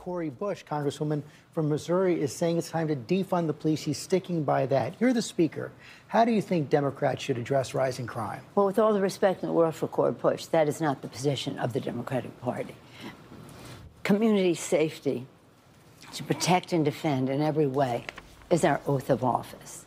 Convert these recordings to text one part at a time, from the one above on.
Cori Bush, Congresswoman from Missouri, is saying it's time to defund the police. She's sticking by that. You're the Speaker. How do you think Democrats should address rising crime? Well, with all the respect in the world for Cori Bush, that is not the position of the Democratic Party. Community safety, to protect and defend in every way, is our oath of office.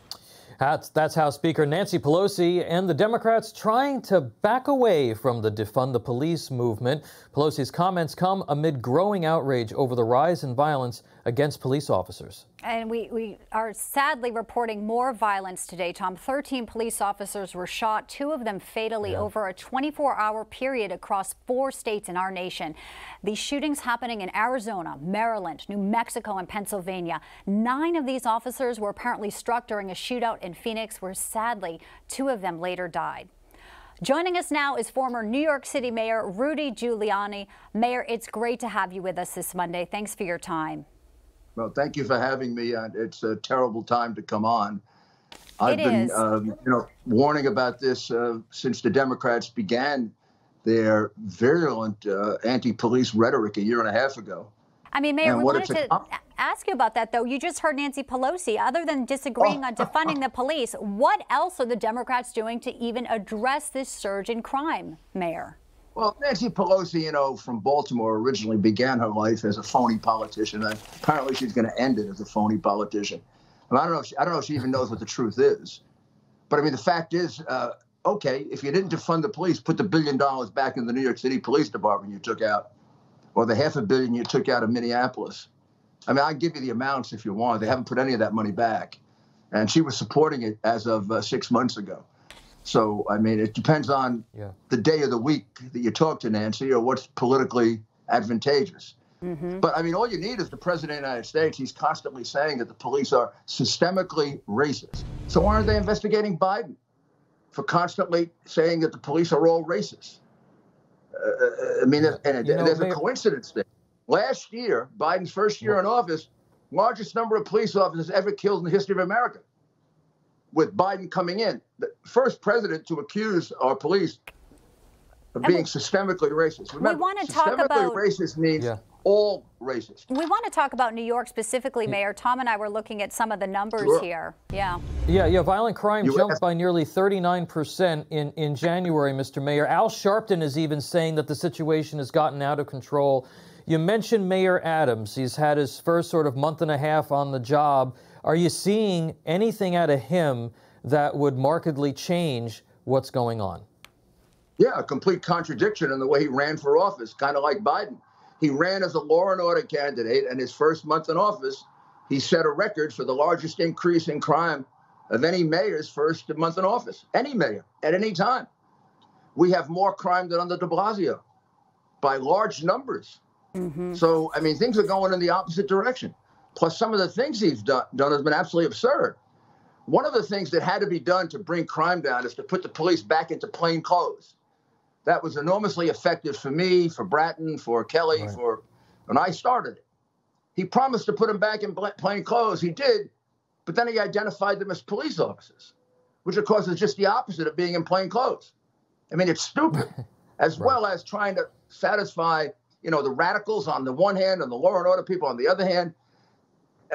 That's House Speaker Nancy Pelosi and the Democrats trying to back away from the defund the police movement. Pelosi's comments come amid growing outrage over the rise in violence against police officers. And we are sadly reporting more violence today, Tom. 13 police officers were shot, 2 of them fatally, over a 24-hour period across 4 states in our nation. These shootings happening in Arizona, Maryland, New Mexico, and Pennsylvania. 9 of these officers were apparently struck during a shootout in Phoenix, where sadly 2 of them later died. Joining us now is former New York City Mayor Rudy Giuliani. Mayor, it's great to have you with us this Monday. Thanks for your time. Well, thank you for having me. It's a terrible time to come on. I've been, warning about this since the Democrats began their virulent anti-police rhetoric a year and a half ago. I mean, Mayor, we wanted to ask you about that, though. You just heard Nancy Pelosi. Other than disagreeing on defunding the police, what else are the Democrats doing to even address this surge in crime, Mayor? Well, Nancy Pelosi, from Baltimore, originally began her life as a phony politician. And apparently, she's going to end it as a phony politician. I don't know if she even knows what the truth is. But I mean, the fact is, okay, if you didn't defund the police, put the $1 billion back in the New York City Police Department you took out, or the $500 million you took out of Minneapolis. I mean, I'll give you the amounts if you want. They haven't put any of that money back, and she was supporting it as of 6 months ago. So, I mean, it depends on the day of the week that you talk to Nancy or what's politically advantageous. But, I mean, all you need is the President of the United States. He's constantly saying that the police are systemically racist. So why aren't they investigating Biden for constantly saying that the police are all racist? I mean, there's a coincidence there. Last year, Biden's first year in office, largest number of police officers ever killed in the history of America. With Biden coming in, the first president to accuse our police of being systemically racist. Remember, we want to talk about racist means all racist. We want to talk about New York specifically, Mayor. Tom and I were looking at some of the numbers here. Yeah, violent crime jumped by nearly 39% in January, Mr. Mayor. Al Sharpton is even saying that the situation has gotten out of control. You mentioned Mayor Adams. He's had his first sort of month and a half on the job. Are you seeing anything out of him that would markedly change what's going on? Yeah, a complete contradiction in the way he ran for office, kind of like Biden. He ran as a law and order candidate, and his first month in office, he set a record for the largest increase in crime of any mayor's first month in office. Any mayor, at any time. We have more crime than under de Blasio by large numbers. So, I mean, things are going in the opposite direction. Plus, some of the things he's done has been absolutely absurd. One of the things that had to be done to bring crime down is to put the police back into plain clothes. That was enormously effective for me, for Bratton, for Kelly, for when I started it. He promised to put them back in plain clothes. He did, but then he identified them as police officers, which, of course, is just the opposite of being in plain clothes. I mean, it's stupid, as well as trying to satisfy, the radicals on the one hand and the law and order people on the other hand.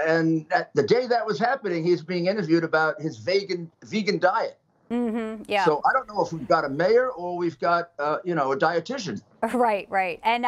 And the day that was happening, he's being interviewed about his vegan diet. So I don't know if we've got a mayor or we've got, a dietitian. Right. And,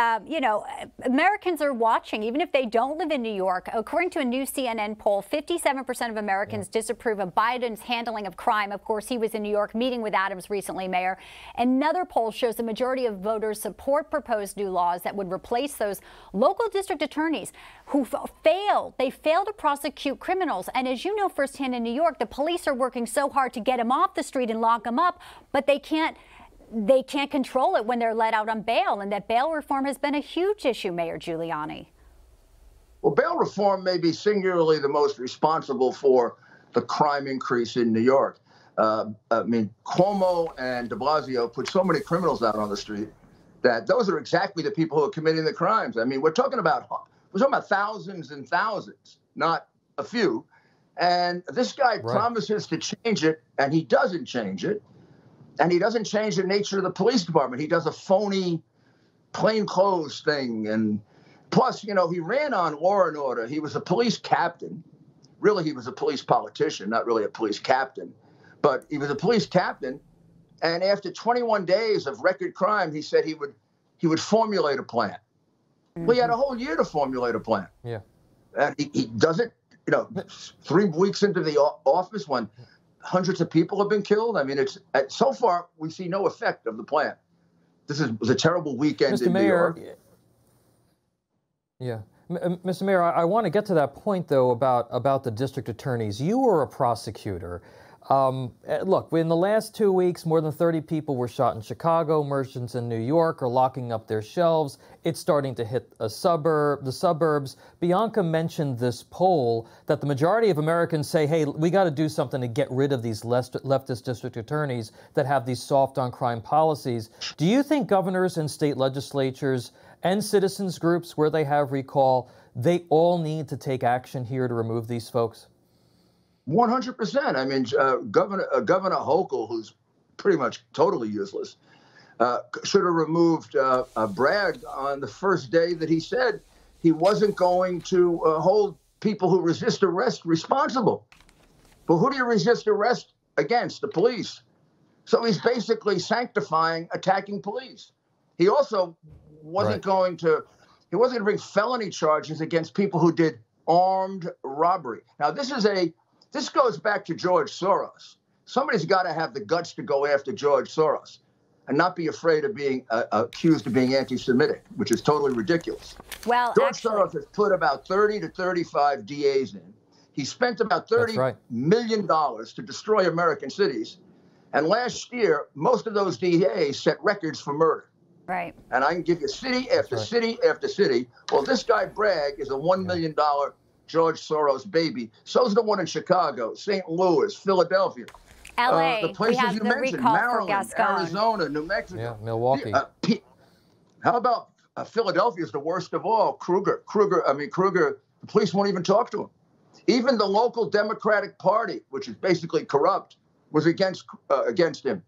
Americans are watching, even if they don't live in New York. According to a new CNN poll, 57% of Americans disapprove of Biden's handling of crime. Of course, he was in New York meeting with Adams recently, Mayor. Another poll shows the majority of voters support proposed new laws that would replace those local district attorneys who fail to prosecute criminals. And as you know firsthand in New York, the police are working so hard to get them off the street and lock them up, but they can't control it when they're let out on bail, and that bail reform has been a huge issue, Mayor Giuliani. Well, bail reform may be singularly the most responsible for the crime increase in New York. I mean, Cuomo and de Blasio put so many criminals out on the street that those are exactly the people who are committing the crimes. I mean, we're talking about thousands and thousands, not a few. And this guy promises to change it, and he doesn't change it. And he doesn't change the nature of the police department. He does a phony plainclothes thing and Plus, you know, he ran on law and order. He was a police captain. Really, he was a police politician, not really a police captain. But he was a police captain. And after 21 days of record crime, he said he would formulate a plan. Well, he had a whole year to formulate a plan. Yeah. And he does it, you know, 3 weeks into the office when hundreds of people have been killed. I mean, it's so far we see no effect of the plan. This was a terrible weekend in New York. Yeah. Mr. Mayor, I want to get to that point, though, about the district attorneys. You were a prosecutor. Look, in the last 2 weeks, more than 30 people were shot in Chicago. Merchants in New York are locking up their shelves. It's starting to hit the suburbs. Bianca mentioned this poll that the majority of Americans say, hey, we got to do something to get rid of these leftist district attorneys that have these soft on crime policies. Do you think governors and state legislatures and citizens groups where they have recall, they all need to take action here to remove these folks? 100%. I mean, Governor Hochul, who's pretty much totally useless, should have removed Bragg on the first day that he said he wasn't going to hold people who resist arrest responsible. But who do you resist arrest against? The police. So he's basically sanctifying attacking police. He also wasn't going to bring felony charges against people who did armed robbery. Now, this goes back to George Soros. Somebody's got to have the guts to go after George Soros and not be afraid of being accused of being anti-Semitic, which is totally ridiculous. Well, George Soros has put about 30 to 35 DAs in. He spent about $30 million to destroy American cities. And last year, most of those DAs set records for murder. Right. And I can give you city after city after city. Well, this guy Bragg is a $1 million George Soros baby. So's the one in Chicago, St. Louis, Philadelphia. LA, the places we have you the mentioned, recall Maryland, for Gascon. Arizona, New Mexico. Yeah, Milwaukee. How about Philadelphia is the worst of all. Kruger, the police won't even talk to him. Even the local Democratic Party, which is basically corrupt, was against him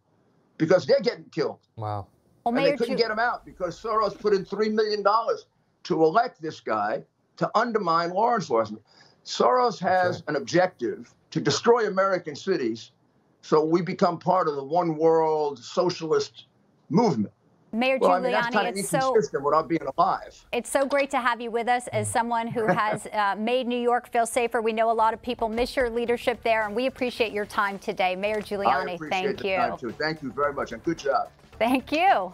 because they're getting killed. Wow. Well, and they couldn't get him out because Soros put in $3 million to elect this guy to undermine law enforcement. Soros has an objective to destroy American cities so we become part of the one world socialist movement. Mayor Well, Giuliani, I mean, that's kind of inconsistent without being alive. It's so great to have you with us as someone who has made New York feel safer. We know a lot of people miss your leadership there, and we appreciate your time today. Mayor Giuliani, thank you. Time too. Thank you very much, and good job. Thank you.